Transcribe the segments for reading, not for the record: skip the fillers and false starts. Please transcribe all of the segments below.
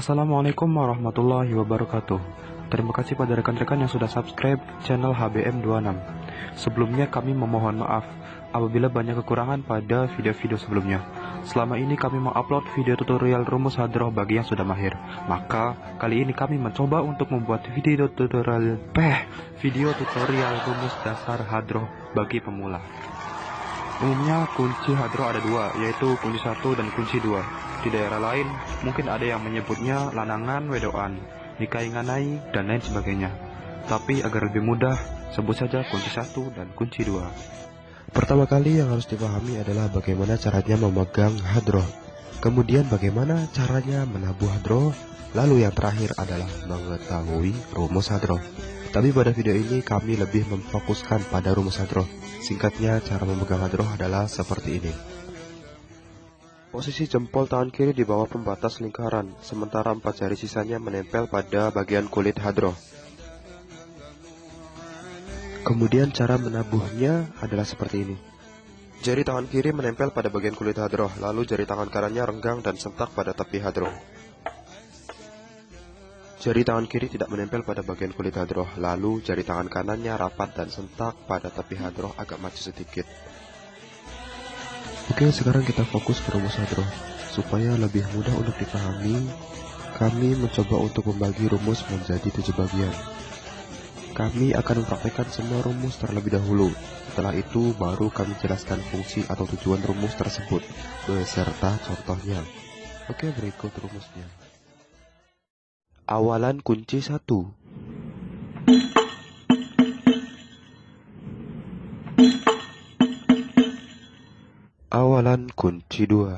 Assalamualaikum warahmatullahi wabarakatuh. Terima kasih pada rekan-rekan yang sudah subscribe channel HBM26. Sebelumnya kami memohon maaf apabila banyak kekurangan pada video-video sebelumnya. Selama ini kami mengupload video tutorial rumus hadroh bagi yang sudah mahir. Maka kali ini kami mencoba untuk membuat video tutorial rumus dasar hadroh bagi pemula. Umumnya kunci hadroh ada dua, yaitu kunci 1 dan kunci 2. Di daerah lain mungkin ada yang menyebutnya lanangan wedoan, nikainganai, dan lain sebagainya. Tapi agar lebih mudah, sebut saja kunci 1 dan kunci 2. Pertama kali yang harus dipahami adalah bagaimana caranya memegang hadroh, kemudian bagaimana caranya menabuh hadroh, lalu yang terakhir adalah mengetahui rumus hadroh. Tapi pada video ini kami lebih memfokuskan pada rumus hadroh. Singkatnya, cara memegang hadroh adalah seperti ini. Posisi jempol tangan kiri di bawah pembatas lingkaran, sementara 4 jari sisanya menempel pada bagian kulit hadroh. Kemudian cara menabuhnya adalah seperti ini. Jari tangan kiri menempel pada bagian kulit hadroh, lalu jari tangan kanannya renggang dan sentak pada tepi hadroh. Jari tangan kiri tidak menempel pada bagian kulit hadroh, lalu jari tangan kanannya rapat dan sentak pada tepi hadroh agak maju sedikit. Oke, sekarang kita fokus ke rumus hadroh. Supaya lebih mudah untuk dipahami, kami mencoba untuk membagi rumus menjadi 7 bagian. Kami akan mempraktekkan semua rumus terlebih dahulu. Setelah itu baru kami jelaskan fungsi atau tujuan rumus tersebut beserta contohnya. Oke, berikut rumusnya. Awalan kunci 1. Awalan kunci 2.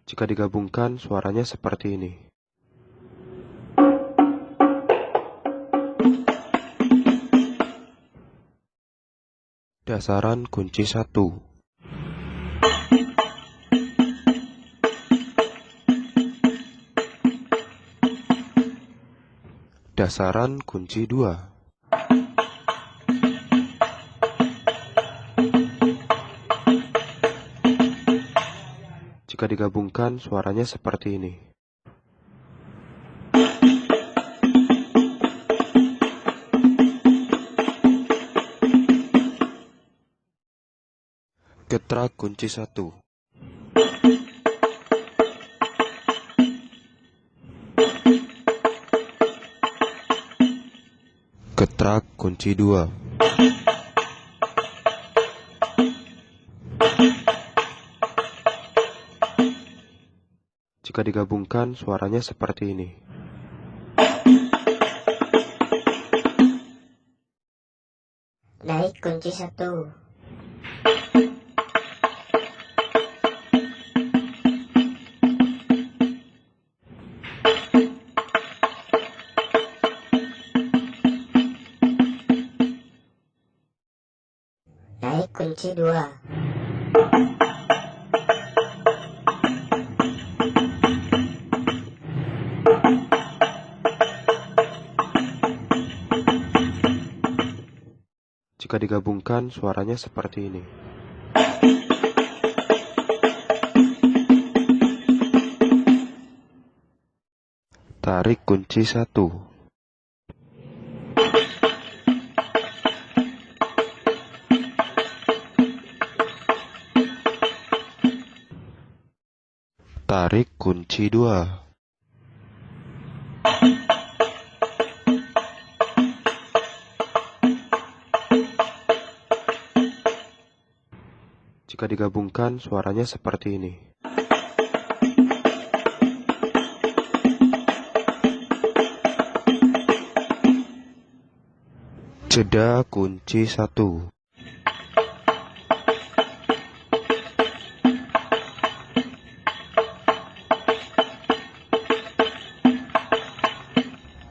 Jika digabungkan, suaranya seperti ini. Dasaran kunci 1. Dasaran kunci 2. Jika digabungkan, suaranya seperti ini. Getrak kunci 1. Getrak kunci 2. Jika digabungkan, suaranya seperti ini. Naik kunci 1. Naik kunci 2. Jika digabungkan, suaranya seperti ini. Tarik kunci 1. Tarik kunci 2. Jika digabungkan, suaranya seperti ini. Jeda kunci 1.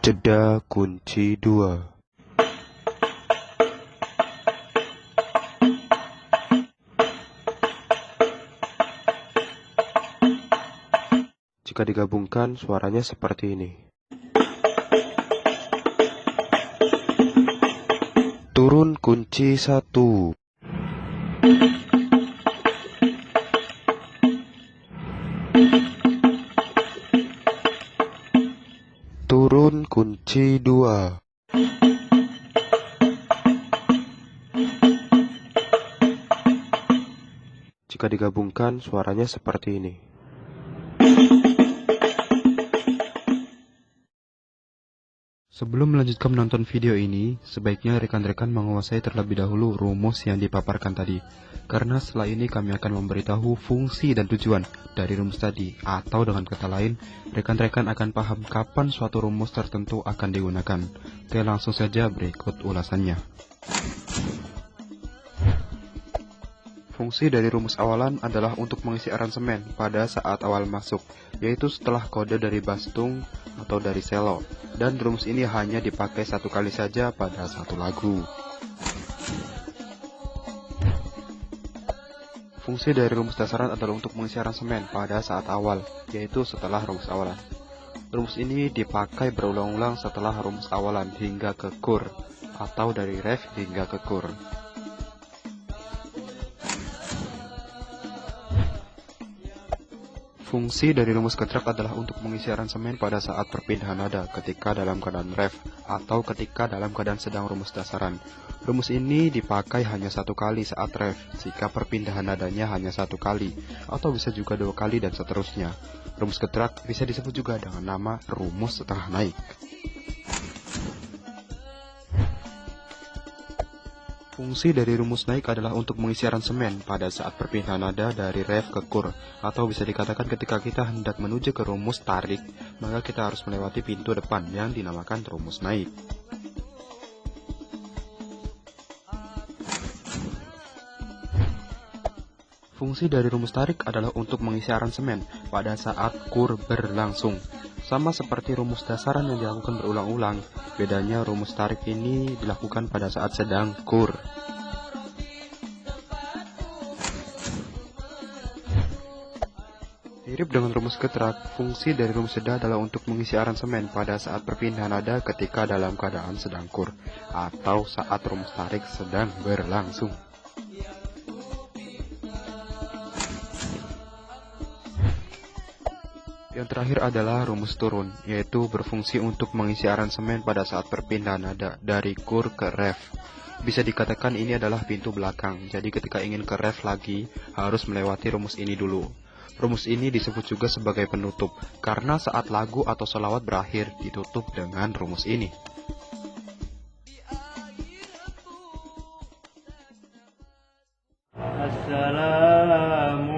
Jeda kunci 2. Jika digabungkan, suaranya seperti ini. Turun kunci 1. Turun kunci 2. Jika digabungkan, suaranya seperti ini. Sebelum melanjutkan menonton video ini, sebaiknya rekan-rekan menguasai terlebih dahulu rumus yang dipaparkan tadi. Karena setelah ini kami akan memberitahu fungsi dan tujuan dari rumus tadi, atau dengan kata lain, rekan-rekan akan paham kapan suatu rumus tertentu akan digunakan. Oke, langsung saja berikut ulasannya. Fungsi dari rumus awalan adalah untuk mengisi aransemen pada saat awal masuk, yaitu setelah kode dari bastung atau dari selo, dan rumus ini hanya dipakai satu kali saja pada satu lagu. Fungsi dari rumus dasaran adalah untuk mengisi aransemen pada saat awal, yaitu setelah rumus awalan. Rumus ini dipakai berulang-ulang setelah rumus awalan hingga ke kur, atau dari ref hingga ke kur. Fungsi dari rumus getrak adalah untuk mengisi aransemen pada saat perpindahan nada ketika dalam keadaan ref atau ketika dalam keadaan sedang rumus dasaran. Rumus ini dipakai hanya satu kali saat ref jika perpindahan nadanya hanya satu kali, atau bisa juga dua kali dan seterusnya. Rumus getrak bisa disebut juga dengan nama rumus setengah naik. Fungsi dari rumus naik adalah untuk mengisi aransemen pada saat perpindahan nada dari ref ke kur, atau bisa dikatakan ketika kita hendak menuju ke rumus tarik, maka kita harus melewati pintu depan yang dinamakan rumus naik. Fungsi dari rumus tarik adalah untuk mengisi aransemen pada saat kur berlangsung. Sama seperti rumus dasaran yang dilakukan berulang-ulang, bedanya rumus tarik ini dilakukan pada saat sedang kur. Mirip dengan rumus getrak, fungsi dari rumus seda adalah untuk mengisi aransemen pada saat perpindahan nada ketika dalam keadaan sedang kur, atau saat rumus tarik sedang berlangsung. Yang terakhir adalah rumus turun, yaitu berfungsi untuk mengisi aransemen pada saat perpindahan nada dari kur ke ref. Bisa dikatakan ini adalah pintu belakang, jadi ketika ingin ke ref lagi, harus melewati rumus ini dulu. Rumus ini disebut juga sebagai penutup, karena saat lagu atau sholawat berakhir ditutup dengan rumus ini. Assalamualaikum